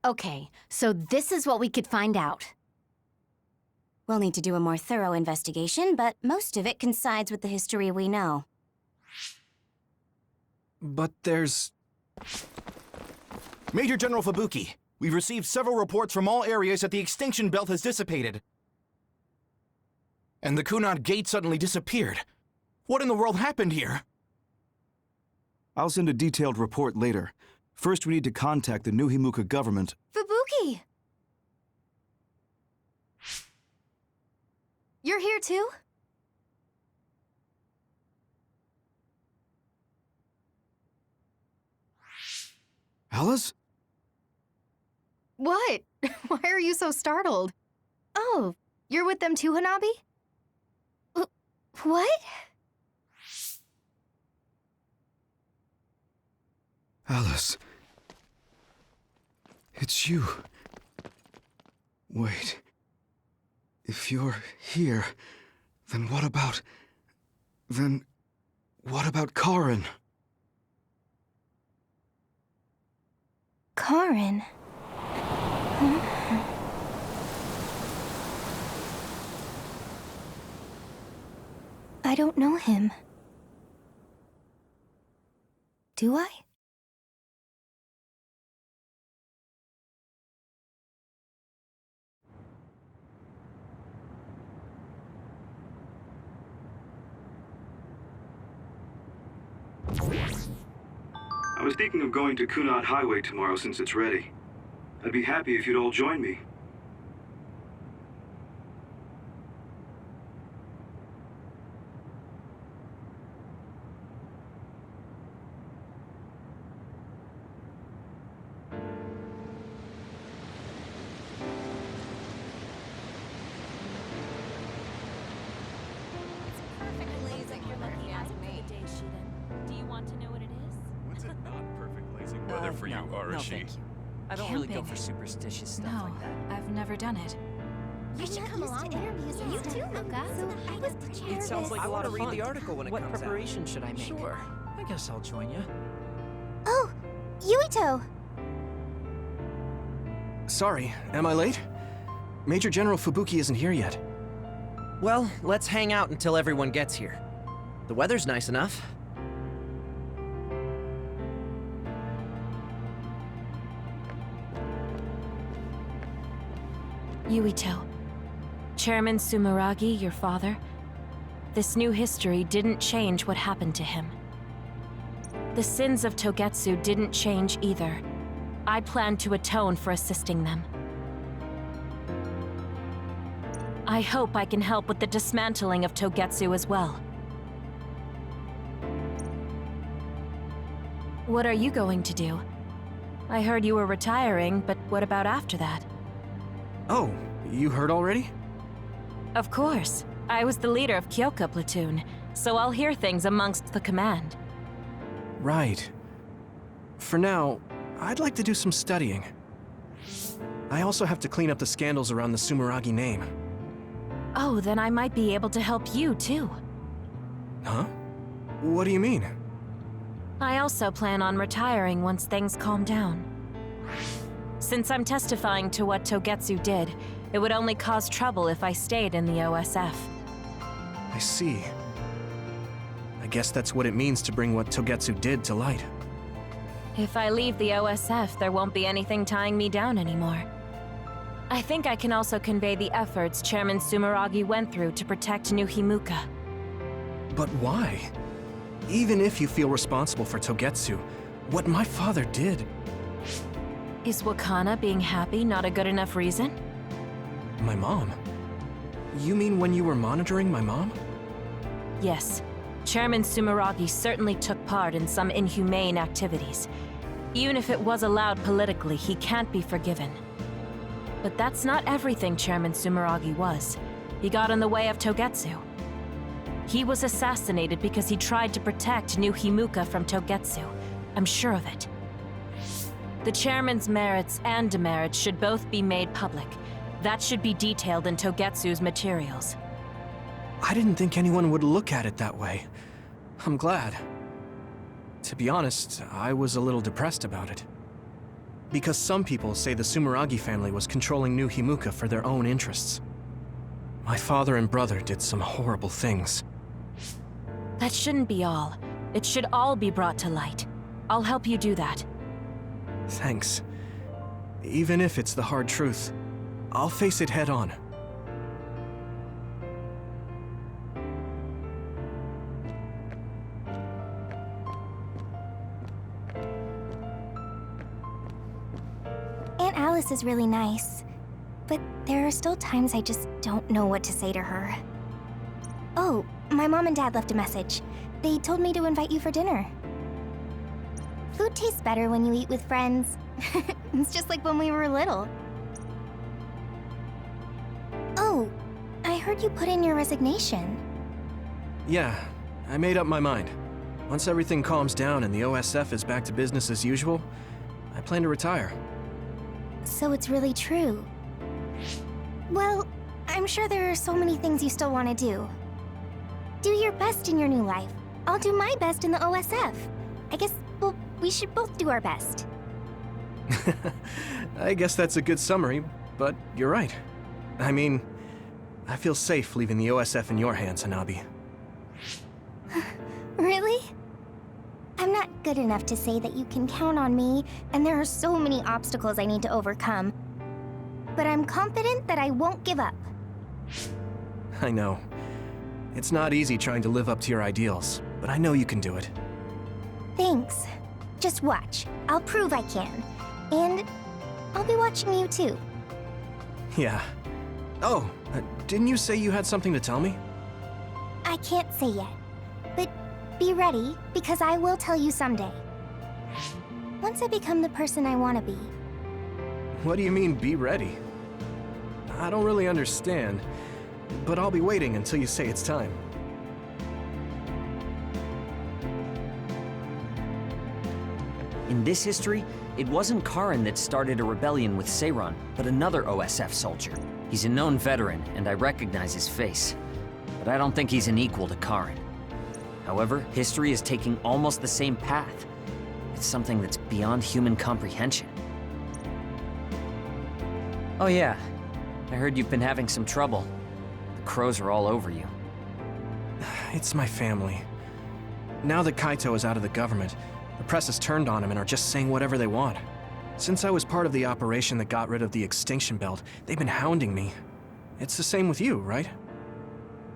Okay, so this is what we could find out. We'll need to do a more thorough investigation, but most of it coincides with the history we know. But there's... Major General Fubuki, we've received several reports from all areas that the extinction belt has dissipated. And the Kunad Gate suddenly disappeared. What in the world happened here? I'll send a detailed report later. First, we need to contact the New Himuka government. Fubuki! You're here too? Alice? What? Why are you so startled? Oh, you're with them too, Hanabi? What? Alice. It's you. Wait. If you're here, then what about... Then... what about Karin? Karin? I don't know him. Do I? I was thinking of going to Kunad Highway tomorrow since it's ready. I'd be happy if you'd all join me. Weather for you, no, Arashi. thank you. I don't really go for superstitious stuff like that. I've never done it. You should come along with interviews. You too, Mocha. So I was prepared. It sounds like a lot of fun. read the article when it What comes out. preparation should I make? Sure. I guess I'll join you. Oh, Yuito! Sorry, am I late? Major General Fubuki isn't here yet. Well, let's hang out until everyone gets here. The weather's nice enough. Yuito. Chairman Sumeragi, your father, this new history didn't change what happened to him. The sins of Togetsu didn't change either. I plan to atone for assisting them. I hope I can help with the dismantling of Togetsu as well. What are you going to do? I heard you were retiring, but what about after that? Oh, you heard already? Of course. I was the leader of Kyoka Platoon, so I'll hear things amongst the command. Right. For now, I'd like to do some studying. I also have to clean up the scandals around the Sumeragi name. Oh, then I might be able to help you, too. Huh? What do you mean? I also plan on retiring once things calm down. Since I'm testifying to what Togetsu did, it would only cause trouble if I stayed in the OSF. I see. I guess that's what it means to bring what Togetsu did to light. If I leave the OSF, there won't be anything tying me down anymore. I think I can also convey the efforts Chairman Sumeragi went through to protect New Himuka. But why? Even if you feel responsible for Togetsu, what my father did... Is Wakana being happy not a good enough reason? My mom? You mean when you were monitoring my mom? Yes. Chairman Sumeragi certainly took part in some inhumane activities. Even if it was allowed politically, he can't be forgiven. But that's not everything Chairman Sumeragi was. He got in the way of Togetsu. He was assassinated because he tried to protect New Himuka from Togetsu. I'm sure of it. The chairman's merits and demerits should both be made public. That should be detailed in Togetsu's materials. I didn't think anyone would look at it that way. I'm glad. To be honest, I was a little depressed about it. Because some people say the Sumeragi family was controlling New Himuka for their own interests. My father and brother did some horrible things. That shouldn't be all. It should all be brought to light. I'll help you do that. Thanks. Even if it's the hard truth, I'll face it head on. Aunt Alice is really nice, but there are still times I just don't know what to say to her. Oh, my mom and dad left a message. They told me to invite you for dinner. Food tastes better when you eat with friends. It's just like when we were little. Oh, I heard you put in your resignation. Yeah, I made up my mind. Once everything calms down and the OSF is back to business as usual, I plan to retire. So it's really true. Well, I'm sure there are so many things you still want to do. Do your best in your new life. I'll do my best in the OSF. I guess, well, we should both do our best. I guess that's a good summary, but you're right. I mean, I feel safe leaving the OSF in your hands, Hanabi. Really? I'm not good enough to say that you can count on me, and there are so many obstacles I need to overcome. But I'm confident that I won't give up. I know. It's not easy trying to live up to your ideals, but I know you can do it. Thanks. Just watch. I'll prove I can. And I'll be watching you too. Yeah. Oh, didn't you say you had something to tell me? I can't say yet, but be ready, because I will tell you someday. Once I become the person I want to be. What do you mean, be ready? I don't really understand, but I'll be waiting until you say it's time. In this history, it wasn't Karin that started a rebellion with Seiran, but another OSF soldier. He's a known veteran, and I recognize his face. But I don't think he's an equal to Karin. However, history is taking almost the same path. It's something that's beyond human comprehension. Oh yeah, I heard you've been having some trouble. The crows are all over you. It's my family. Now that Kaito is out of the government, the press has turned on him and are just saying whatever they want. Since I was part of the operation that got rid of the extinction belt, they've been hounding me. It's the same with you, right?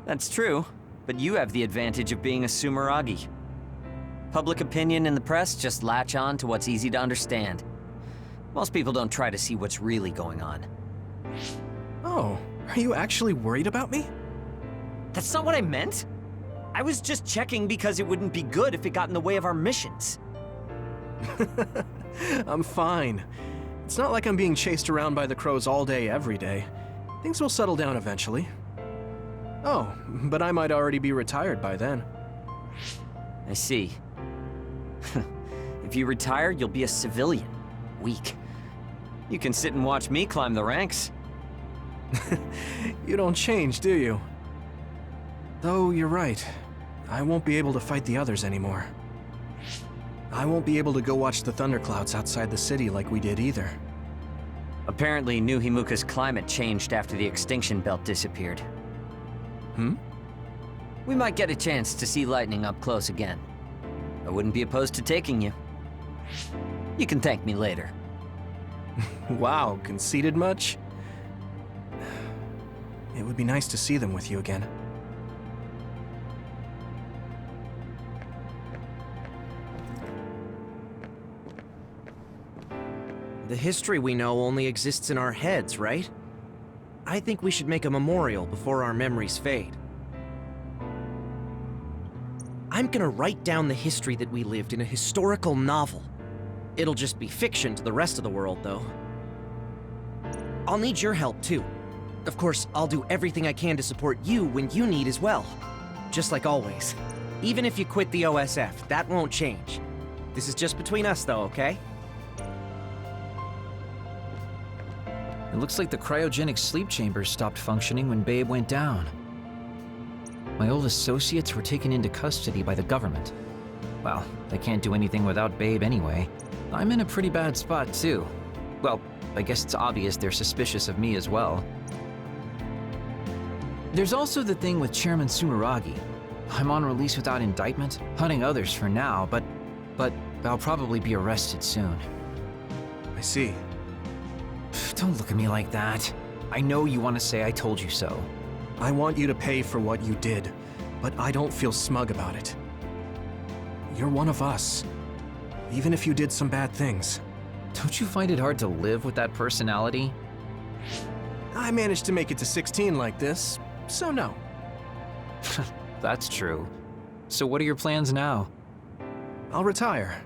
That's true, but you have the advantage of being a Sumeragi. Public opinion and the press just latch on to what's easy to understand. Most people don't try to see what's really going on. Oh, are you actually worried about me? That's not what I meant! I was just checking because it wouldn't be good if it got in the way of our missions. I'm fine. It's not like I'm being chased around by the crows all day, every day. Things will settle down eventually. Oh, but I might already be retired by then. I see. If you retire, you'll be a civilian. Weak. You can sit and watch me climb the ranks. You don't change, do you? Though you're right. I won't be able to fight the others anymore. I won't be able to go watch the thunderclouds outside the city like we did either. Apparently, New Himuka's climate changed after the extinction belt disappeared. Hmm? We might get a chance to see lightning up close again. I wouldn't be opposed to taking you. You can thank me later. Wow, conceited much? It would be nice to see them with you again. The history we know only exists in our heads, right? I think we should make a memorial before our memories fade. I'm gonna write down the history that we lived in a historical novel. It'll just be fiction to the rest of the world, though. I'll need your help, too. Of course, I'll do everything I can to support you when you need as well. Just like always. Even if you quit the OSF, that won't change. This is just between us, though, okay? It looks like the cryogenic sleep chambers stopped functioning when Babe went down. My old associates were taken into custody by the government. Well, they can't do anything without Babe anyway. I'm in a pretty bad spot, too. Well, I guess it's obvious they're suspicious of me as well. There's also the thing with Chairman Sumeragi. I'm on release without indictment, hunting others for now, but I'll probably be arrested soon. I see. Don't look at me like that. I know you want to say I told you so. I want you to pay for what you did, but I don't feel smug about it. You're one of us, even if you did some bad things. Don't you find it hard to live with that personality? I managed to make it to 16 like this, so no. That's true. So what are your plans now? I'll retire.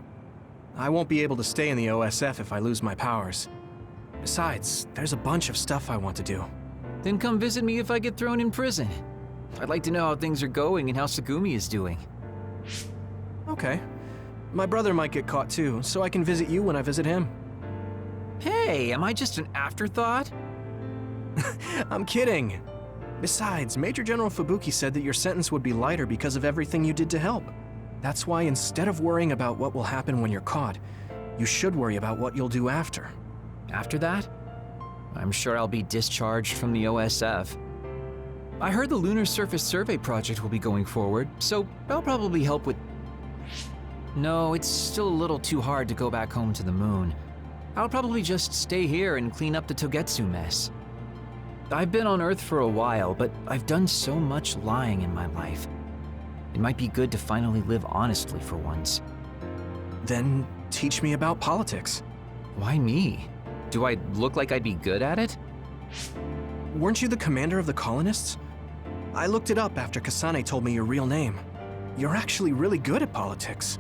I won't be able to stay in the OSF if I lose my powers. Besides, there's a bunch of stuff I want to do. Then come visit me if I get thrown in prison. I'd like to know how things are going and how Tsugumi is doing. Okay. My brother might get caught too, so I can visit you when I visit him. Hey, am I just an afterthought? I'm kidding. Besides, Major General Fubuki said that your sentence would be lighter because of everything you did to help. That's why instead of worrying about what will happen when you're caught, you should worry about what you'll do after. After that? I'm sure I'll be discharged from the OSF. I heard the Lunar Surface Survey project will be going forward, so I'll probably help with... No, it's still a little too hard to go back home to the moon. I'll probably just stay here and clean up the Togetsu mess. I've been on Earth for a while, but I've done so much lying in my life. It might be good to finally live honestly for once. Then teach me about politics. Why me? Do I look like I'd be good at it? Weren't you the commander of the colonists? I looked it up after Kasane told me your real name. You're actually really good at politics.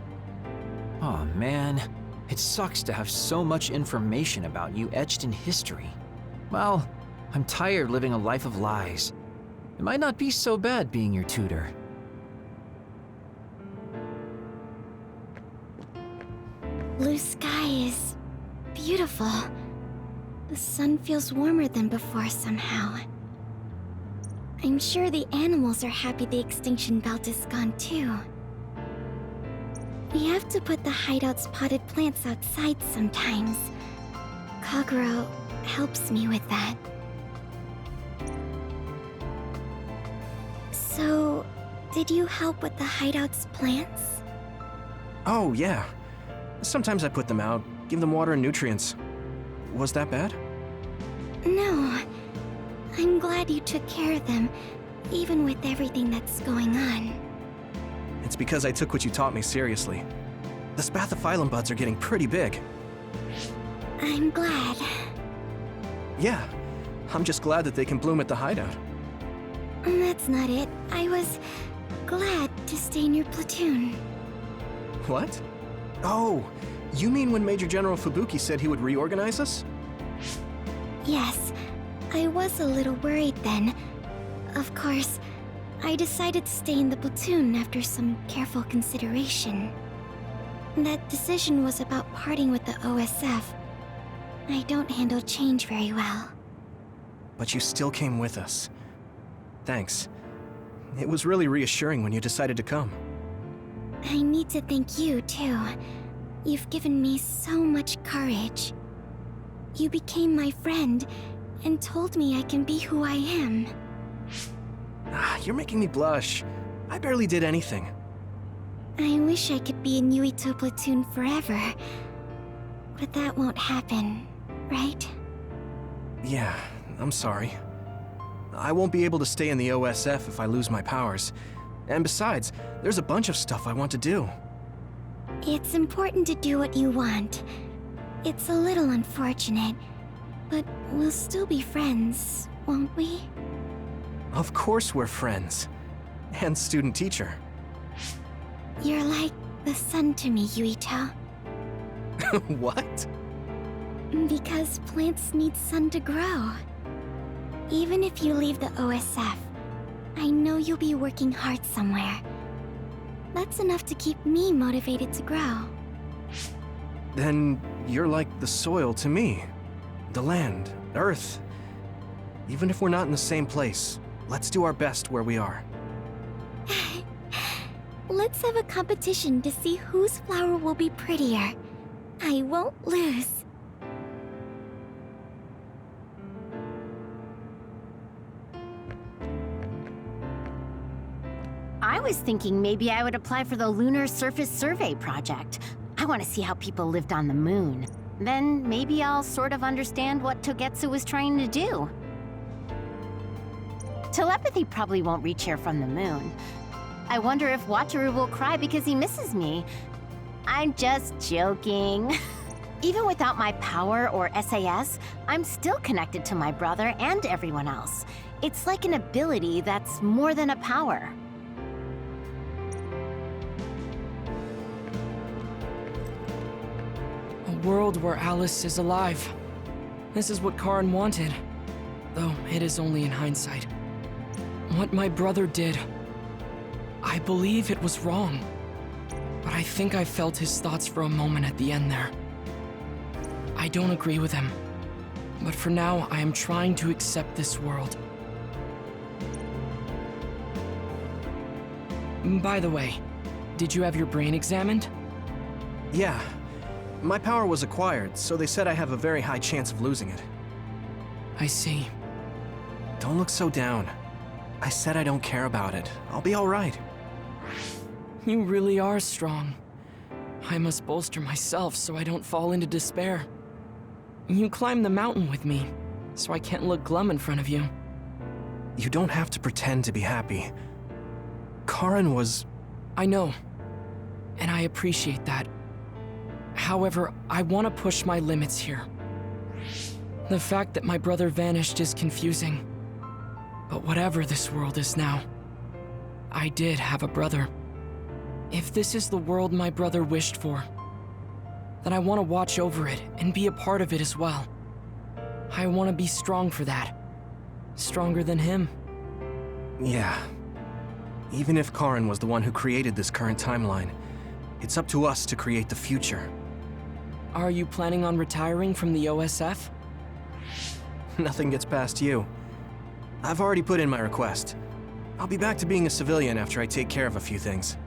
Oh man, it sucks to have so much information about you etched in history. Well, I'm tired living a life of lies. It might not be so bad being your tutor. Blue sky is beautiful. The sun feels warmer than before somehow. I'm sure the animals are happy the extinction belt is gone too. We have to put the hideout's potted plants outside sometimes. Kaguro helps me with that. So, did you help with the hideout's plants? Oh, yeah. Sometimes I put them out, give them water and nutrients. Was that bad? No. I'm glad you took care of them, even with everything that's going on. It's because I took what you taught me seriously. The spathiphyllum buds are getting pretty big. I'm glad. Yeah, I'm just glad that they can bloom at the hideout. That's not it. I was glad to stay in your platoon. What? Oh, you mean when Major General Fubuki said he would reorganize us? Yes, I was a little worried then. Of course, I decided to stay in the platoon after some careful consideration. That decision was about parting with the OSF. I don't handle change very well. But you still came with us. Thanks. It was really reassuring when you decided to come. I need to thank you, too. You've given me so much courage. You became my friend and told me I can be who I am. You're making me blush. I barely did anything. I wish I could be in Yuito platoon forever. But that won't happen, right? Yeah, I'm sorry. I won't be able to stay in the OSF if I lose my powers. And besides, there's a bunch of stuff I want to do. It's important to do what you want. It's a little unfortunate, but we'll still be friends, won't we? Of course we're friends. And student-teacher. You're like the sun to me, Yuito. What? Because plants need sun to grow. Even if you leave the OSF, I know you'll be working hard somewhere. That's enough to keep me motivated to grow. Then you're like the soil to me. The land, earth. Even if we're not in the same place, let's do our best where we are. Let's have a competition to see whose flower will be prettier. I won't lose. was thinking maybe I would apply for the Lunar Surface Survey project. I want to see how people lived on the moon. Then maybe I'll sort of understand what Togetsu was trying to do. Telepathy probably won't reach here from the moon. I wonder if Wataru will cry because he misses me. I'm just joking. Even without my power or SAS, I'm still connected to my brother and everyone else. It's like an ability that's more than a power. A world where Alice is alive. This is what Karin wanted, though it is only in hindsight. What my brother did, I believe it was wrong, but I think I felt his thoughts for a moment at the end there. I don't agree with him, but for now I am trying to accept this world. By the way, did you have your brain examined? Yeah. My power was acquired, so they said I have a very high chance of losing it. I see. Don't look so down. I said I don't care about it. I'll be all right. You really are strong. I must bolster myself so I don't fall into despair. You climbed the mountain with me, so I can't look glum in front of you. You don't have to pretend to be happy. Karin was... I know, and I appreciate that. However, I want to push my limits here. The fact that my brother vanished is confusing. But whatever this world is now, I did have a brother. If this is the world my brother wished for, then I want to watch over it and be a part of it as well. I want to be strong for that. Stronger than him. Yeah. Even if Karin was the one who created this current timeline, it's up to us to create the future. Are you planning on retiring from the OSF? Nothing gets past you. I've already put in my request. I'll be back to being a civilian after I take care of a few things.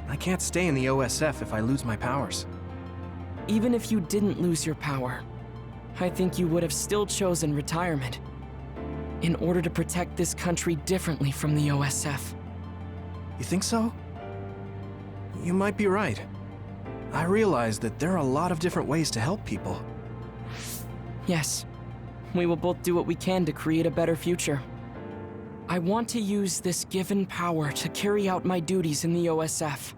I can't stay in the OSF if I lose my powers. Even if you didn't lose your power, I think you would have still chosen retirement in order to protect this country differently from the OSF. You think so? You might be right. I realize that there are a lot of different ways to help people. Yes. We will both do what we can to create a better future. I want to use this given power to carry out my duties in the OSF.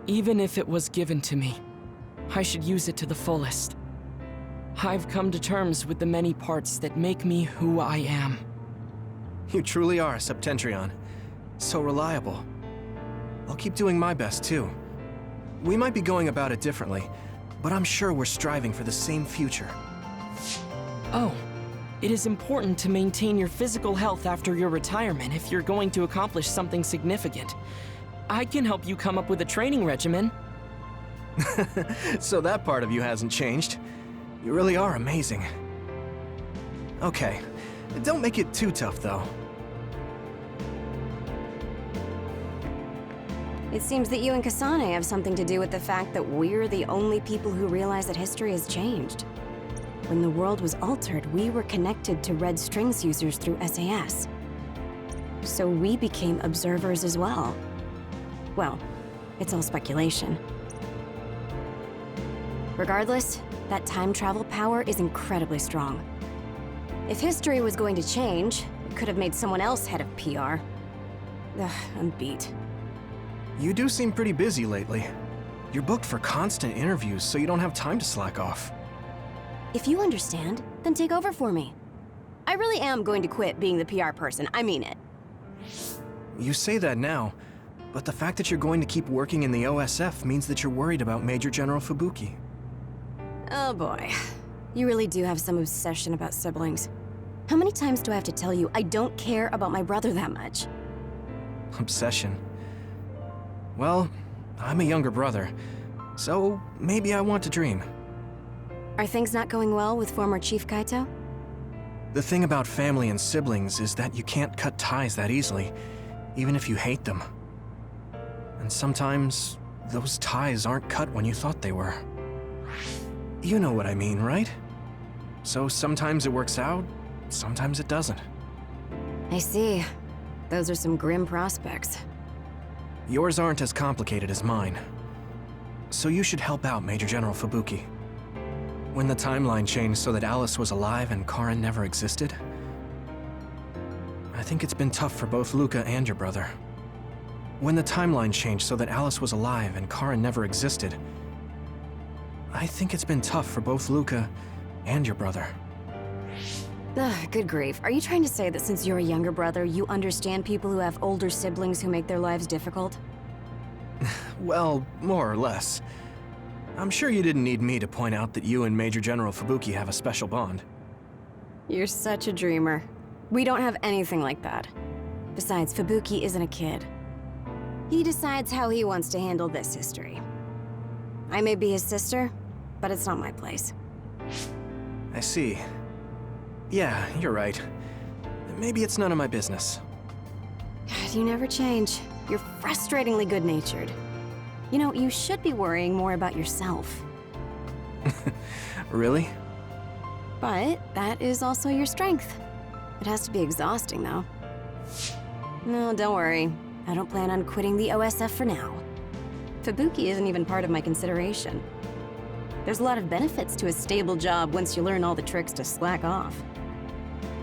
Even if it was given to me, I should use it to the fullest. I've come to terms with the many parts that make me who I am. You truly are, Septentrion. So reliable. I'll keep doing my best, too. We might be going about it differently, but I'm sure we're striving for the same future. Oh, it is important to maintain your physical health after your retirement if you're going to accomplish something significant. I can help you come up with a training regimen. So that part of you hasn't changed. You really are amazing. Okay, don't make it too tough, though. It seems that you and Kasane have something to do with the fact that we're the only people who realize that history has changed. When the world was altered, we were connected to Red Strings users through SAS. So we became observers as well. Well, it's all speculation. Regardless, that time travel power is incredibly strong. If history was going to change, it could have made someone else head of PR. Ugh, I'm beat. You do seem pretty busy lately. You're booked for constant interviews, so you don't have time to slack off. If you understand, then take over for me. I really am going to quit being the PR person, I mean it. You say that now, but the fact that you're going to keep working in the OSF means that you're worried about Major General Fubuki. Oh boy. You really do have some obsession about siblings. How many times do I have to tell you I don't care about my brother that much? Obsession. Well, I'm a younger brother, so maybe I want to dream. Are things not going well with former Chief Kaito? The thing about family and siblings is that you can't cut ties that easily, even if you hate them. And sometimes, those ties aren't cut when you thought they were. You know what I mean, right? So sometimes it works out, sometimes it doesn't. I see. Those are some grim prospects. Yours aren't as complicated as mine. So you should help out Major General Fubuki. When the timeline changed so that Alice was alive and Karin never existed, I think it's been tough for both Luca and your brother. When the timeline changed so that Alice was alive and Karin never existed, I think it's been tough for both Luca and your brother. Ugh, good grief. Are you trying to say that since you're a younger brother, you understand people who have older siblings who make their lives difficult? Well, more or less. I'm sure you didn't need me to point out that you and Major General Fubuki have a special bond. You're such a dreamer. We don't have anything like that. Besides, Fubuki isn't a kid. He decides how he wants to handle this history. I may be his sister, but it's not my place. I see. Yeah, you're right. Maybe it's none of my business. God, you never change. You're frustratingly good-natured. You know, you should be worrying more about yourself. Really? But that is also your strength. It has to be exhausting, though. No, don't worry. I don't plan on quitting the OSF for now. Fubuki isn't even part of my consideration. There's a lot of benefits to a stable job once you learn all the tricks to slack off.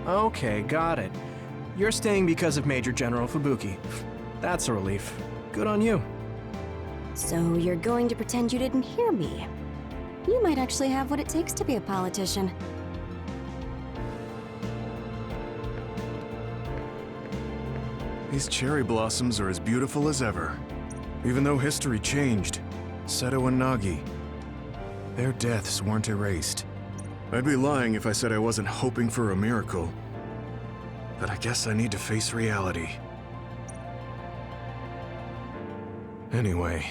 Okay, got it. You're staying because of Major General Fubuki. That's a relief. Good on you. So you're going to pretend you didn't hear me? You might actually have what it takes to be a politician. These cherry blossoms are as beautiful as ever. Even though history changed, Seto and Nagi, their deaths weren't erased. I'd be lying if I said I wasn't hoping for a miracle. But I guess I need to face reality. Anyway,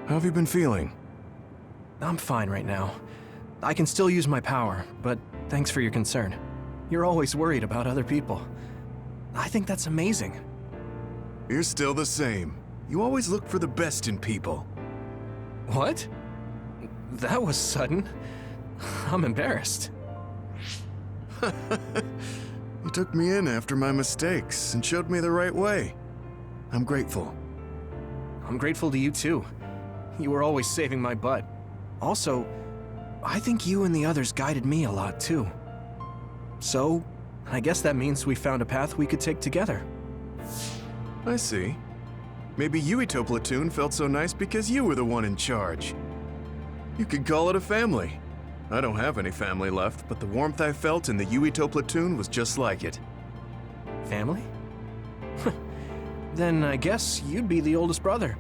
how have you been feeling? I'm fine right now. I can still use my power, but thanks for your concern. You're always worried about other people. I think that's amazing. You're still the same. You always look for the best in people. What? That was sudden. I'm embarrassed. You took me in after my mistakes and showed me the right way. I'm grateful. I'm grateful to you too. You were always saving my butt. Also, I think you and the others guided me a lot too. So, I guess that means we found a path we could take together. I see. Maybe Yuito platoon felt so nice because you were the one in charge. You could call it a family. I don't have any family left, but the warmth I felt in the Yuito platoon was just like it. Family? Then I guess you'd be the oldest brother.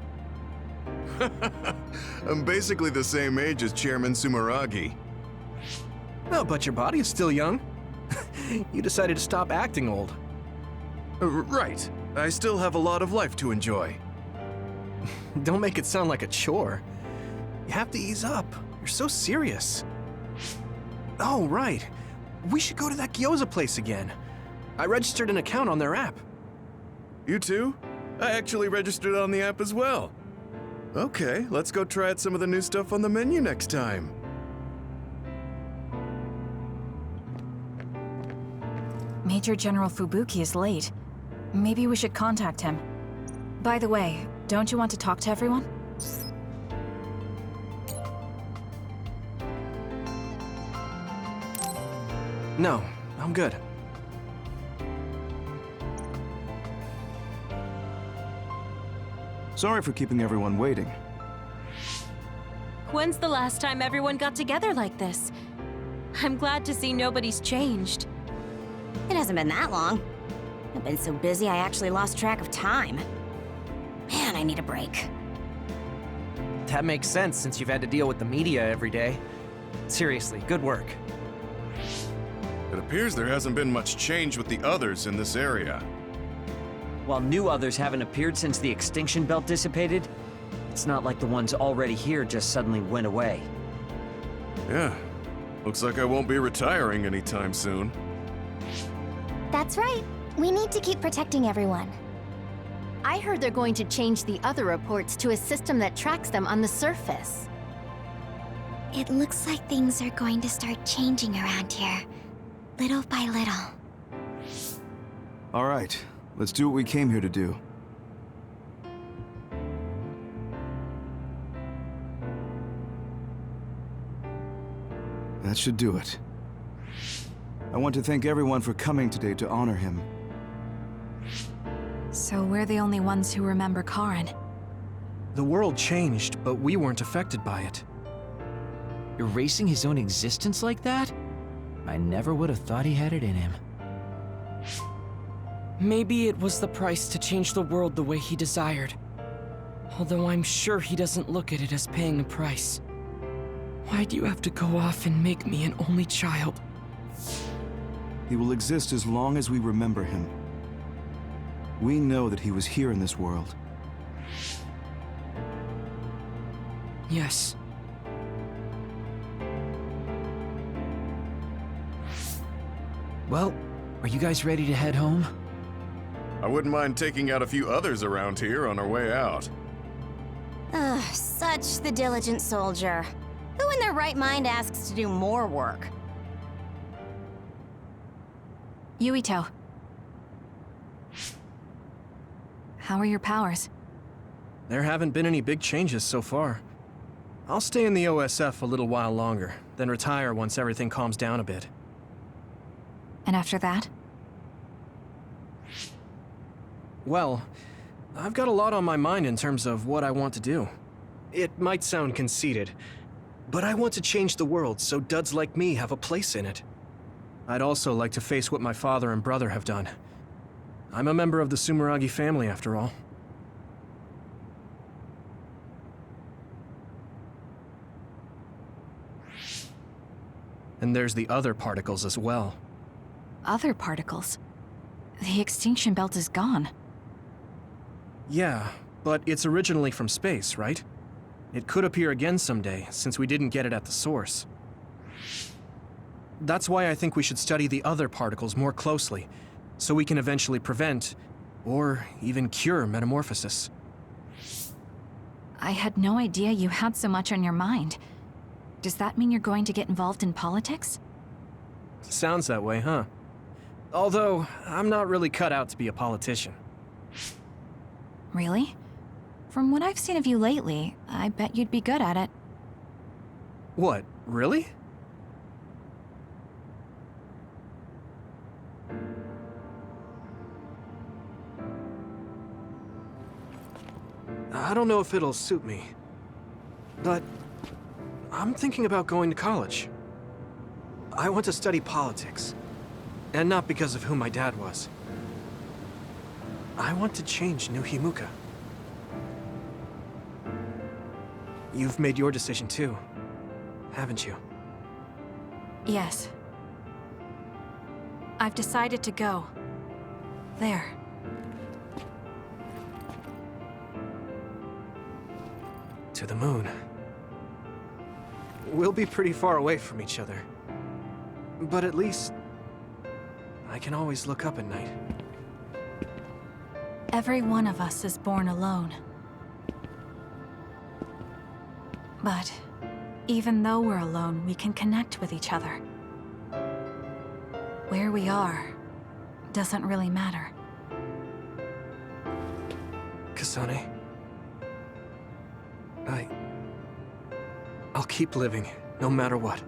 I'm basically the same age as Chairman Sumeragi. No, but your body is still young. You decided to stop acting old. Right. I still have a lot of life to enjoy. Don't make it sound like a chore. You have to ease up. You're so serious. Oh, right. We should go to that gyoza place again. I registered an account on their app. You too? I actually registered on the app as well. Okay, let's go try out some of the new stuff on the menu next time. Major General Fubuki is late. Maybe we should contact him. By the way, don't you want to talk to everyone? No, I'm good. Sorry for keeping everyone waiting. When's the last time everyone got together like this? I'm glad to see nobody's changed. It hasn't been that long. I've been so busy I actually lost track of time. Man, I need a break. That makes sense since you've had to deal with the media every day. Seriously, good work. It appears there hasn't been much change with the others in this area. While new others haven't appeared since the extinction belt dissipated, it's not like the ones already here just suddenly went away. Yeah, looks like I won't be retiring anytime soon. That's right. We need to keep protecting everyone. I heard they're going to change the other reports to a system that tracks them on the surface. It looks like things are going to start changing around here, little by little. All right, let's do what we came here to do. That should do it. I want to thank everyone for coming today to honor him. So we're the only ones who remember Karen. The world changed, but we weren't affected by it. Erasing his own existence like that? I never would have thought he had it in him. Maybe it was the price to change the world the way he desired. Although I'm sure he doesn't look at it as paying a price. Why do you have to go off and make me an only child? He will exist as long as we remember him. We know that he was here in this world. Yes. Well, are you guys ready to head home? I wouldn't mind taking out a few others around here on our way out. Ugh, such the diligent soldier. Who in their right mind asks to do more work? Yuito. How are your powers? There haven't been any big changes so far. I'll stay in the OSF a little while longer, then retire once everything calms down a bit. And after that? Well, I've got a lot on my mind in terms of what I want to do. It might sound conceited, but I want to change the world so duds like me have a place in it. I'd also like to face what my father and brother have done. I'm a member of the Sumeragi family, after all. And there's the other particles as well. Other particles? The extinction belt is gone. Yeah, but it's originally from space, right? It could appear again someday, since we didn't get it at the source. That's why I think we should study the other particles more closely, so we can eventually prevent, or even cure metamorphosis. I had no idea you had so much on your mind. Does that mean you're going to get involved in politics? Sounds that way, huh? Although, I'm not really cut out to be a politician. Really? From what I've seen of you lately, I bet you'd be good at it. What, really? I don't know if it'll suit me, but I'm thinking about going to college. I want to study politics, and not because of who my dad was. I want to change New Himuka. You've made your decision too, haven't you? Yes. I've decided to go. There. To the moon. We'll be pretty far away from each other. But at least, I can always look up at night. Every one of us is born alone. But even though we're alone, we can connect with each other. Where we are doesn't really matter. Kasane. I'll keep living, no matter what.